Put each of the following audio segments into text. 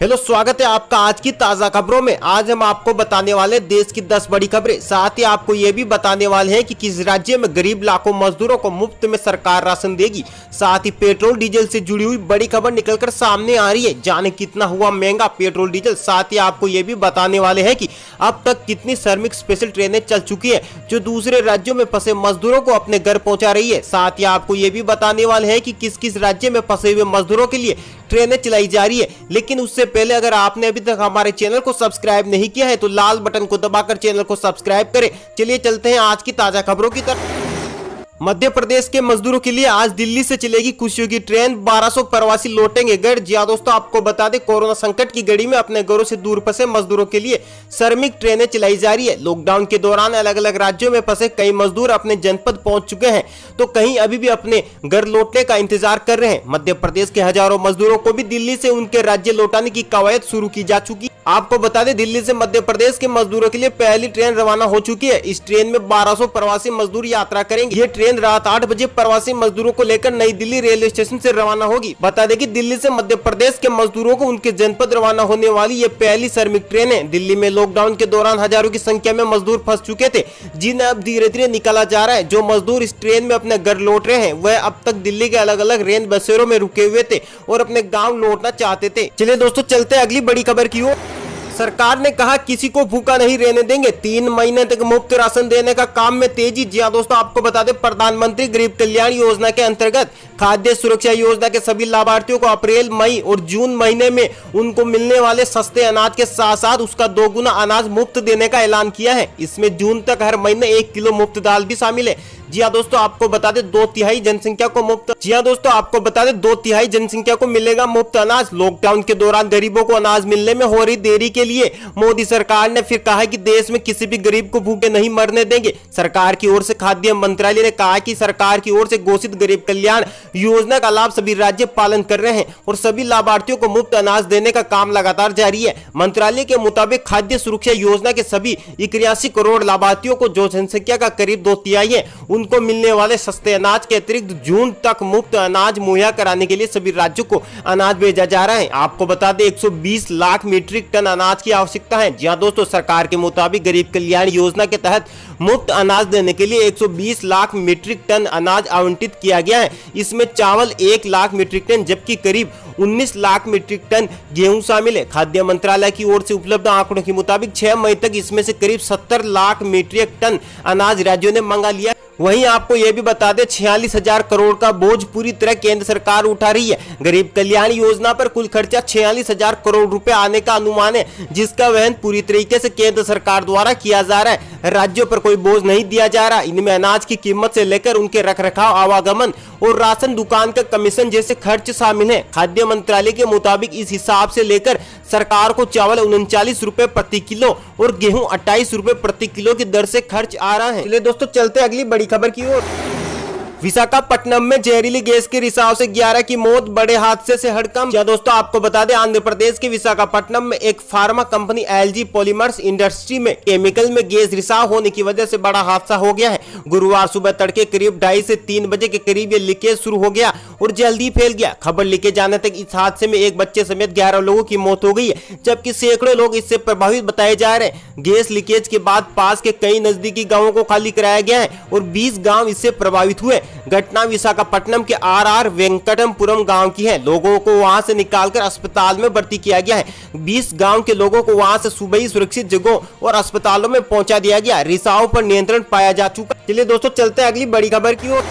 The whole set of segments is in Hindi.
हेलो, स्वागत है आपका आज की ताजा खबरों में। आज हम आपको बताने वाले देश की 10 बड़ी खबरें, साथ ही आपको ये भी बताने वाले हैं कि किस राज्य में गरीब लाखों मजदूरों को मुफ्त में सरकार राशन देगी। साथ ही पेट्रोल डीजल से जुड़ी हुई बड़ी खबर निकलकर सामने आ रही है, जाने कितना हुआ महंगा पेट्रोल डीजल। साथ ही आपको ये भी बताने वाले हैं कि अब तक कितनी श्रमिक स्पेशल ट्रेनें चल चुकी है जो दूसरे राज्यों में फंसे मजदूरों को अपने घर पहुंचा रही है। साथ ही आपको ये भी बताने वाले हैं कि किस किस राज्य में फंसे हुए मजदूरों के लिए ट्रेनें चलाई जा रही है। लेकिन उससे पहले अगर आपने अभी तक हमारे चैनल को सब्सक्राइब नहीं किया है तो लाल बटन को दबाकर चैनल को सब्सक्राइब करें। चलिए चलते हैं आज की ताजा खबरों की तरफ। मध्य प्रदेश के मजदूरों के लिए आज दिल्ली से चलेगी खुशियों की ट्रेन। 1200 प्रवासी लौटेंगे घर। जी हां दोस्तों, आपको बता दें कोरोना संकट की घड़ी में अपने घरों से दूर फंसे मजदूरों के लिए श्रमिक ट्रेनें चलाई जा रही है। लॉकडाउन के दौरान अलग अलग राज्यों में फंसे कई मजदूर अपने जनपद पहुंच चुके हैं तो कहीं अभी भी अपने घर लौटने का इंतजार कर रहे हैं। मध्य प्रदेश के हजारों मजदूरों को भी दिल्ली से उनके राज्य लौटाने की कवायद शुरू की जा चुकी। आपको बता दें दिल्ली से मध्य प्रदेश के मजदूरों के लिए पहली ट्रेन रवाना हो चुकी है। इस ट्रेन में 1200 प्रवासी मजदूर यात्रा करेंगे। ये ट्रेन रात 8 बजे प्रवासी मजदूरों को लेकर नई दिल्ली रेलवे स्टेशन से रवाना होगी। बता दें कि दिल्ली से मध्य प्रदेश के मजदूरों को उनके जनपद रवाना होने वाली ये पहली श्रमिक ट्रेन है। दिल्ली में लॉकडाउन के दौरान हजारों की संख्या में मजदूर फंस चुके थे जिन्हें अब धीरे धीरे निकाला जा रहा है। जो मजदूर इस ट्रेन में अपने घर लौट रहे हैं वह अब तक दिल्ली के अलग अलग रेल बसेरों में रुके हुए थे और अपने गाँव लौटना चाहते थे। चलिए दोस्तों चलते हैं अगली बड़ी खबर की ओर। सरकार ने कहा किसी को भूखा नहीं रहने देंगे, 3 महीने तक मुफ्त राशन देने का काम में तेजी। जी हां दोस्तों, आपको बता दें प्रधानमंत्री गरीब कल्याण योजना के अंतर्गत खाद्य सुरक्षा योजना के सभी लाभार्थियों को अप्रैल, मई और जून महीने में उनको मिलने वाले सस्ते अनाज के साथ साथ उसका 2 गुना अनाज मुफ्त देने का ऐलान किया है। इसमें जून तक हर महीने 1 किलो मुफ्त दाल भी शामिल है। जी हाँ दोस्तों, आपको बता दें 2/3 जनसंख्या को मुफ्त। जी हाँ दोस्तों, आपको बता दें 2/3 जनसंख्या को मिलेगा मुफ्त अनाज। लॉकडाउन के दौरान गरीबों को अनाज मिलने में हो रही देरी के लिए मोदी सरकार ने फिर कहा कि देश में किसी भी गरीब को भूखे नहीं मरने देंगे। सरकार की ओर से खाद्य मंत्रालय ने कहा कि सरकार की ओर से घोषित गरीब कल्याण योजना का लाभ सभी राज्य पालन कर रहे हैं और सभी लाभार्थियों को मुफ्त अनाज देने का काम लगातार जारी है। मंत्रालय के मुताबिक खाद्य सुरक्षा योजना के सभी 81 करोड़ लाभार्थियों को, जो जनसंख्या का करीब 2/3 है, उनको मिलने वाले सस्ते अनाज के अतिरिक्त जून तक मुफ्त अनाज मुहैया कराने के लिए सभी राज्यों को अनाज भेजा जा रहा है। आपको बता दें 120 लाख मीट्रिक टन अनाज की आवश्यकता है। जी हां दोस्तों, सरकार के मुताबिक गरीब कल्याण योजना के तहत मुफ्त अनाज देने के लिए 120 लाख मीट्रिक टन अनाज आवंटित किया गया है। इसमें चावल 1 लाख मीट्रिक टन जबकि करीब 19 लाख मीट्रिक टन गेहूं शामिल है। खाद्य मंत्रालय की ओर से उपलब्ध आंकड़ों के मुताबिक 6 मई तक इसमें से करीब 70 लाख मीट्रिक टन अनाज राज्यों ने मंगा लिया। वहीं आपको यह भी बता दें 46,000 करोड़ का बोझ पूरी तरह केंद्र सरकार उठा रही है। गरीब कल्याण योजना पर कुल खर्चा 46,000 करोड़ रुपए आने का अनुमान है, जिसका वहन पूरी तरीके से केंद्र सरकार द्वारा किया जा रहा है। राज्यों पर कोई बोझ नहीं दिया जा रहा। इनमें अनाज की कीमत से लेकर उनके रखरखाव, आवागमन और राशन दुकान का कमीशन जैसे खर्च शामिल है। खाद्य मंत्रालय के मुताबिक इस हिसाब से लेकर सरकार को चावल 39 रुपए प्रति किलो और गेहूं 28 रुपए प्रति किलो की दर से खर्च आ रहा है। चलिए दोस्तों चलते अगली बड़ी खबर की ओर। विशाखापट्टनम में जहरीली गैस के रिसाव से 11 की मौत, बड़े हादसे से हड़कंप। क्या दोस्तों, आपको बता दें आंध्र प्रदेश के विशाखापट्टनम में एक pharma company LG polymers industry में केमिकल में गैस रिसाव होने की वजह से बड़ा हादसा हो गया है। गुरुवार सुबह तड़के करीब 2:30 से 3 बजे के करीब ये लीकेज शुरू हो गया और जल्दी फैल गया। खबर लिखे जाने तक इस हादसे में एक बच्चे समेत 11 लोगों की मौत हो गई है, जबकि सैकड़ों लोग इससे प्रभावित बताए जा रहे हैं। गैस लीकेज के बाद पास के कई नजदीकी गाँवों को खाली कराया गया है और 20 गाँव इससे प्रभावित हुए। घटना विशाखापट्टनम के आर वेंकटमपुरम गांव की है। लोगों को वहां से निकालकर अस्पताल में भर्ती किया गया है। 20 गांव के लोगों को वहां से सुबह ही सुरक्षित जगहों और अस्पतालों में पहुंचा दिया गया। रिसाव पर नियंत्रण पाया जा चुका। चलिए दोस्तों चलते हैं अगली बड़ी खबर की ओर।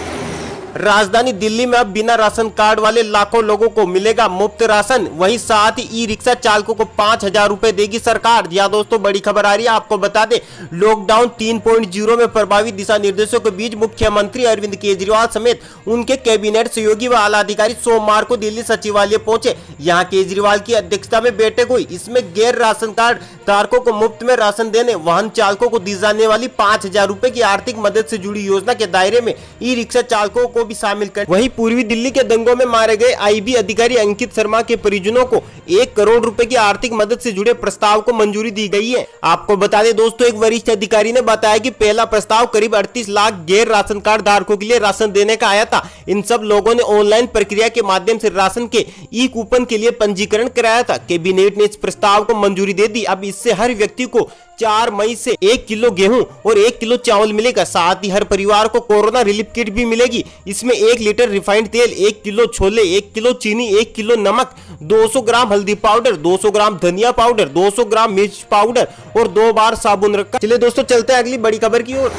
राजधानी दिल्ली में अब बिना राशन कार्ड वाले लाखों लोगों को मिलेगा मुफ्त राशन। वहीं साथ ही ई रिक्शा चालकों को 5,000 रुपए देगी सरकार। जी दोस्तों, बड़ी खबर आ रही है। आपको बता दें लॉकडाउन 3.0 में प्रभावित दिशा निर्देशों के बीच मुख्यमंत्री अरविंद केजरीवाल समेत उनके कैबिनेट सहयोगी व आला अधिकारी सोमवार को दिल्ली सचिवालय पहुंचे। यहाँ केजरीवाल की अध्यक्षता में बैठक हुई। इसमें गैर राशन कार्ड धारकों को मुफ्त में राशन देने, वाहन चालकों को दी जाने वाली 5,000 रुपए की आर्थिक मदद से जुड़ी योजना के दायरे में ई रिक्शा चालकों को भी शामिल कर। वहीं पूर्वी दिल्ली के दंगों में मारे गए आईबी अधिकारी अंकित शर्मा के परिजनों को 1 करोड़ रुपए की आर्थिक मदद से जुड़े प्रस्ताव को मंजूरी दी गई है। आपको बता दें दोस्तों, एक वरिष्ठ अधिकारी ने बताया कि पहला प्रस्ताव करीब 38 लाख गैर राशन कार्ड धारकों के लिए राशन देने का आया था। इन सब लोगों ने ऑनलाइन प्रक्रिया के माध्यम से राशन के ई कूपन के लिए पंजीकरण कराया था। कैबिनेट ने इस प्रस्ताव को मंजूरी दे दी। अब इससे हर व्यक्ति को 4 मई से 1 किलो गेहूं और 1 किलो चावल मिलेगा। साथ ही हर परिवार को कोरोना रिलीफ किट भी मिलेगी। इसमें 1 लीटर रिफाइंड तेल, 1 किलो छोले, 1 किलो चीनी, 1 किलो नमक, 200 ग्राम हल्दी पाउडर, 200 ग्राम धनिया पाउडर, 200 ग्राम मिर्च पाउडर और 2 बार साबुन रखा। चलिए दोस्तों, चलते हैं अगली बड़ी खबर की ओर।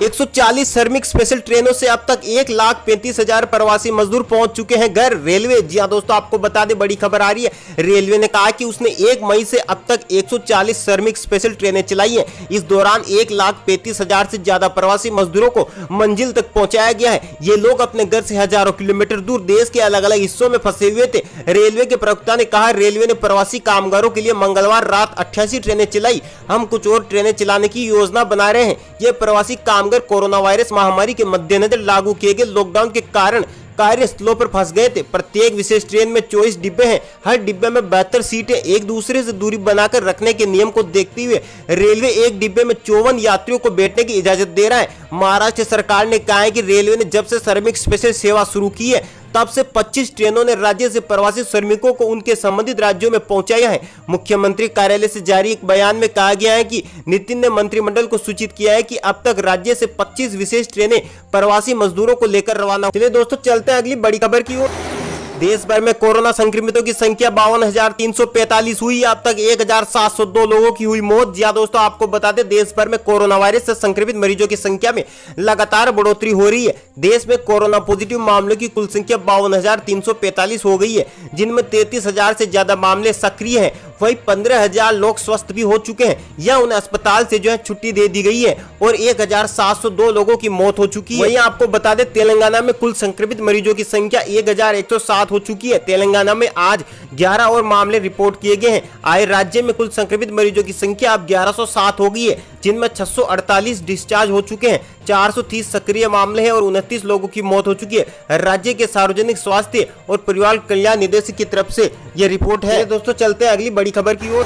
140 श्रमिक स्पेशल ट्रेनों से अब तक 1,35,000 प्रवासी मजदूर पहुंच चुके हैं घर। रेलवे, जी हां दोस्तों, आपको बता दें बड़ी खबर आ रही है। रेलवे ने कहा कि उसने 1 मई से अब तक 140 श्रमिक स्पेशल ट्रेनें चलाई हैं। इस दौरान 1,35,000 से ज्यादा प्रवासी मजदूरों को मंजिल तक पहुंचाया गया है। ये लोग अपने घर से हजारों किलोमीटर दूर देश के अलग अलग हिस्सों में फंसे हुए थे। रेलवे के प्रवक्ता ने कहा, रेलवे ने प्रवासी कामगारों के लिए मंगलवार रात 88 ट्रेनें चलाई। हम कुछ और ट्रेनें चलाने की योजना बना रहे हैं। ये प्रवासी कामगार कोरोना वायरस महामारी के मद्देनजर लागू किए गए लॉकडाउन के कारण कार्यस्थलों पर फंस गए थे। प्रत्येक विशेष ट्रेन में 24 डिब्बे हैं। हर डिब्बे में 72 सीटें। एक दूसरे से दूरी बनाकर रखने के नियम को देखते हुए रेलवे एक डिब्बे में 54 यात्रियों को बैठने की इजाजत दे रहा है। महाराष्ट्र सरकार ने कहा है कि रेलवे ने जब से श्रमिक स्पेशल सेवा शुरू की है तब से 25 ट्रेनों ने राज्य से प्रवासी श्रमिकों को उनके संबंधित राज्यों में पहुंचाया है। मुख्यमंत्री कार्यालय से जारी एक बयान में कहा गया है कि नितिन ने मंत्रिमंडल को सूचित किया है कि अब तक राज्य से 25 विशेष ट्रेनें प्रवासी मजदूरों को लेकर रवाना। चलिए दोस्तों, चलते हैं अगली बड़ी खबर की ओर। देश भर में कोरोना संक्रमितों की संख्या 52,345 हुई। अब तक 1,702 लोगों की हुई मौत। जी दोस्तों, आपको बता दें देश भर में कोरोना वायरस से संक्रमित मरीजों की संख्या में लगातार बढ़ोतरी हो रही है। देश में कोरोना पॉजिटिव मामलों की कुल संख्या 52,345 हो गई है, जिनमें 33,000 से ज्यादा मामले सक्रिय हैं। वही 15,000 लोग स्वस्थ भी हो चुके हैं या उन्हें अस्पताल से जो है छुट्टी दे दी गई है और 1,702 लोगों की मौत हो चुकी है। वहीं आपको बता दें तेलंगाना में कुल संक्रमित मरीजों की संख्या 1,107 हो चुकी है। तेलंगाना में आज 11 और मामले रिपोर्ट किए गए हैं। आए राज्य में कुल संक्रमित मरीजों की संख्या अब 1107 हो गई है, जिनमें 648 डिस्चार्ज हो चुके हैं, 430 सक्रिय मामले हैं और 29 लोगों की मौत हो चुकी है। राज्य के सार्वजनिक स्वास्थ्य और परिवार कल्याण निदेशक की तरफ से यह रिपोर्ट है। दोस्तों, चलते हैं अगली बड़ी खबर की ओर।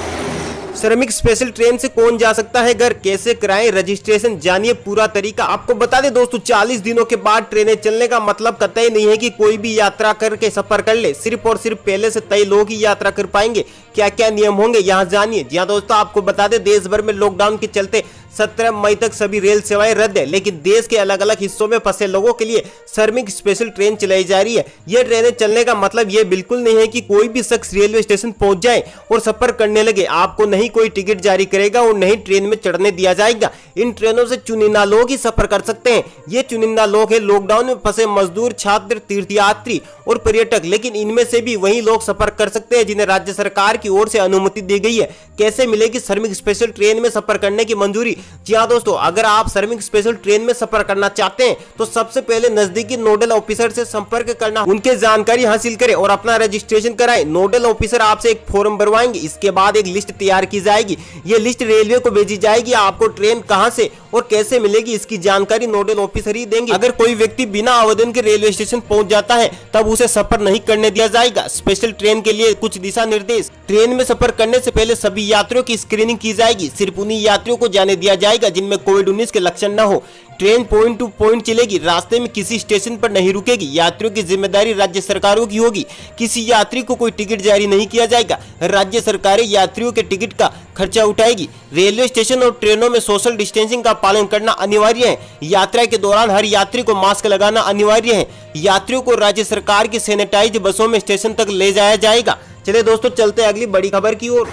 श्रमिक स्पेशल ट्रेन से कौन जा सकता है घर, कैसे कराएं रजिस्ट्रेशन, जानिए पूरा तरीका। आपको बता दें दोस्तों, 40 दिनों के बाद ट्रेनें चलने का मतलब कतई नहीं है कि कोई भी यात्रा करके सफर कर ले। सिर्फ और सिर्फ पहले से तय लोग ही यात्रा कर पाएंगे। क्या क्या नियम होंगे यहाँ जानिए। जी हाँ दोस्तों, आपको बता दें देश भर में लॉकडाउन के चलते 17 मई तक सभी रेल सेवाएं रद्द है, लेकिन देश के अलग अलग हिस्सों में फंसे लोगों के लिए श्रमिक स्पेशल ट्रेन चलाई जा रही है। ये ट्रेनें चलने का मतलब ये बिल्कुल नहीं है कि कोई भी शख्स रेलवे स्टेशन पहुंच जाए और सफर करने लगे। आपको नहीं कोई टिकट जारी करेगा और नहीं ट्रेन में चढ़ने दिया जाएगा। इन ट्रेनों से चुनिंदा लोग ही सफर कर सकते हैं। ये चुनिंदा लोग है लॉकडाउन में फंसे मजदूर, छात्र, तीर्थयात्री और पर्यटक। लेकिन इनमें से भी वही लोग सफर कर सकते हैं जिन्हें राज्य सरकार की ओर से अनुमति दी गई है। कैसे मिलेगी श्रमिक स्पेशल ट्रेन में सफर करने की मंजूरी? जी हाँ दोस्तों, अगर आप श्रमिक स्पेशल ट्रेन में सफर करना चाहते हैं तो सबसे पहले नजदीकी नोडल ऑफिसर से संपर्क करना, उनके जानकारी हासिल करें और अपना रजिस्ट्रेशन कराएं। नोडल ऑफिसर आपसे एक फॉर्म भरवाएंगे। इसके बाद एक लिस्ट तैयार की जाएगी। ये लिस्ट रेलवे को भेजी जाएगी। आपको ट्रेन कहां से और कैसे मिलेगी इसकी जानकारी नोडल ऑफिसर ही देंगे। अगर कोई व्यक्ति बिना आवेदन के रेलवे स्टेशन पहुंच जाता है तब उसे सफर नहीं करने दिया जाएगा। स्पेशल ट्रेन के लिए कुछ दिशा निर्देश। ट्रेन में सफर करने से पहले सभी यात्रियों की स्क्रीनिंग की जाएगी। सिर्फ उन्हीं यात्रियों को जाने दिया जाएगा जिनमें कोविड-19 के लक्षण न हो। ट्रेन पॉइंट टू पॉइंट चलेगी, रास्ते में किसी स्टेशन पर नहीं रुकेगी। यात्रियों की जिम्मेदारी राज्य सरकारों की होगी। किसी यात्री को कोई टिकट जारी नहीं किया जाएगा। राज्य सरकारें यात्रियों के टिकट का खर्चा उठाएगी। रेलवे स्टेशन और ट्रेनों में सोशल डिस्टेंसिंग का पालन करना अनिवार्य है। यात्रा के दौरान हर यात्री को मास्क लगाना अनिवार्य है। यात्रियों को राज्य सरकार की सैनिटाइज बसों में स्टेशन तक ले जाया जाएगा। चलिए दोस्तों, चलते हैं अगली बड़ी खबर की ओर।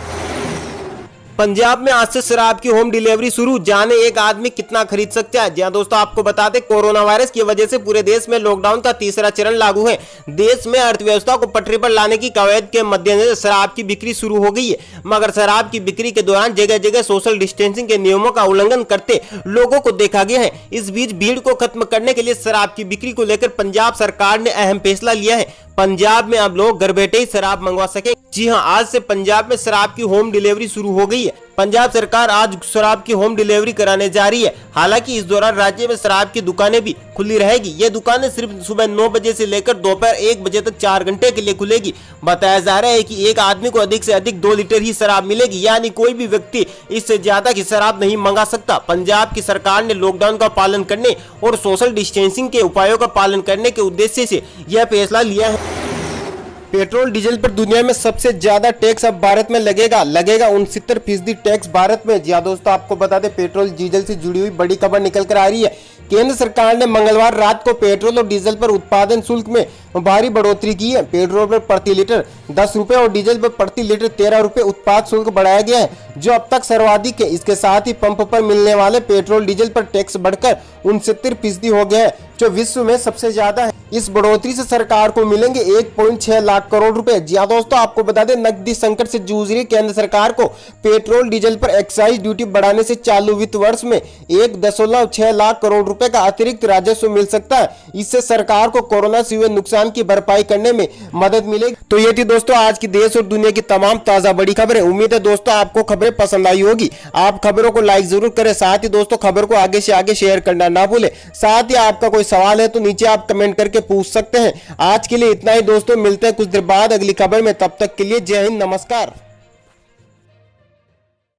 पंजाब में आज से शराब की होम डिलीवरी शुरू। जाने एक आदमी कितना खरीद सकता है। जहां दोस्तों आपको बता दें कोरोना वायरस की वजह से पूरे देश में लॉकडाउन का तीसरा चरण लागू है। देश में अर्थव्यवस्था को पटरी पर लाने की कवायद के मद्देनजर शराब की बिक्री शुरू हो गई है, मगर शराब की बिक्री के दौरान जगह जगह सोशल डिस्टेंसिंग के नियमों का उल्लंघन करते लोगों को देखा गया है। इस बीच भीड़ को खत्म करने के लिए शराब की बिक्री को लेकर पंजाब सरकार ने अहम फैसला लिया है। पंजाब में अब लोग घर बैठे ही शराब मंगवा सके। जी हां, आज से पंजाब में शराब की होम डिलीवरी शुरू हो गई है। पंजाब सरकार आज शराब की होम डिलीवरी कराने जा रही है। हालांकि इस दौरान राज्य में शराब की दुकानें भी खुली रहेगी। ये दुकानें सिर्फ सुबह 9 बजे से लेकर दोपहर 1 बजे तक 4 घंटे के लिए खुलेगी। बताया जा रहा है कि एक आदमी को अधिक से अधिक 2 लीटर ही शराब मिलेगी, यानी कोई भी व्यक्ति इससे ज्यादा की शराब नहीं मंगा सकता। पंजाब की सरकार ने लॉकडाउन का पालन करने और सोशल डिस्टेंसिंग के उपायों का पालन करने के उद्देश्य से यह फैसला लिया है। पेट्रोल डीजल पर दुनिया में सबसे ज्यादा टैक्स अब भारत में लगेगा 69% टैक्स भारत में। जी हाँ दोस्तों, आपको बता दें पेट्रोल डीजल से जुड़ी हुई बड़ी खबर निकल कर आ रही है। केंद्र सरकार ने मंगलवार रात को पेट्रोल और डीजल पर उत्पादन शुल्क में भारी बढ़ोतरी की है। पेट्रोल पर प्रति लीटर 10 रुपए और डीजल पर प्रति लीटर 13 रुपए उत्पाद शुल्क बढ़ाया गया है, जो अब तक सर्वाधिक है। इसके साथ ही पंप पर मिलने वाले पेट्रोल डीजल पर टैक्स बढ़कर 69% हो गया है, जो विश्व में सबसे ज्यादा है। इस बढ़ोतरी से सरकार को मिलेंगे 1.6 लाख करोड़ रुपए। जी हाँ दोस्तों, आपको बता दें नकदी संकट से जूझ रही केंद्र सरकार को पेट्रोल डीजल पर एक्साइज ड्यूटी बढ़ाने से चालू वित्त वर्ष में 1.6 लाख करोड़ रुपए का अतिरिक्त राजस्व मिल सकता है। इससे सरकार को कोरोना से हुए नुकसान की भरपाई करने में मदद मिलेगी। तो ये थी दोस्तों आज की देश और दुनिया की तमाम ताजा बड़ी खबरें। उम्मीद है दोस्तों आपको खबरें पसंद आई होगी। आप खबरों को लाइक जरूर करें, साथ ही दोस्तों खबर को आगे से आगे शेयर करना ना भूलें। साथ ही आपका कोई सवाल है तो नीचे आप कमेंट करके पूछ सकते हैं। आज के लिए इतना ही दोस्तों, मिलते हैं कुछ देर बाद अगली खबर में। तब तक के लिए जय हिंद, नमस्कार।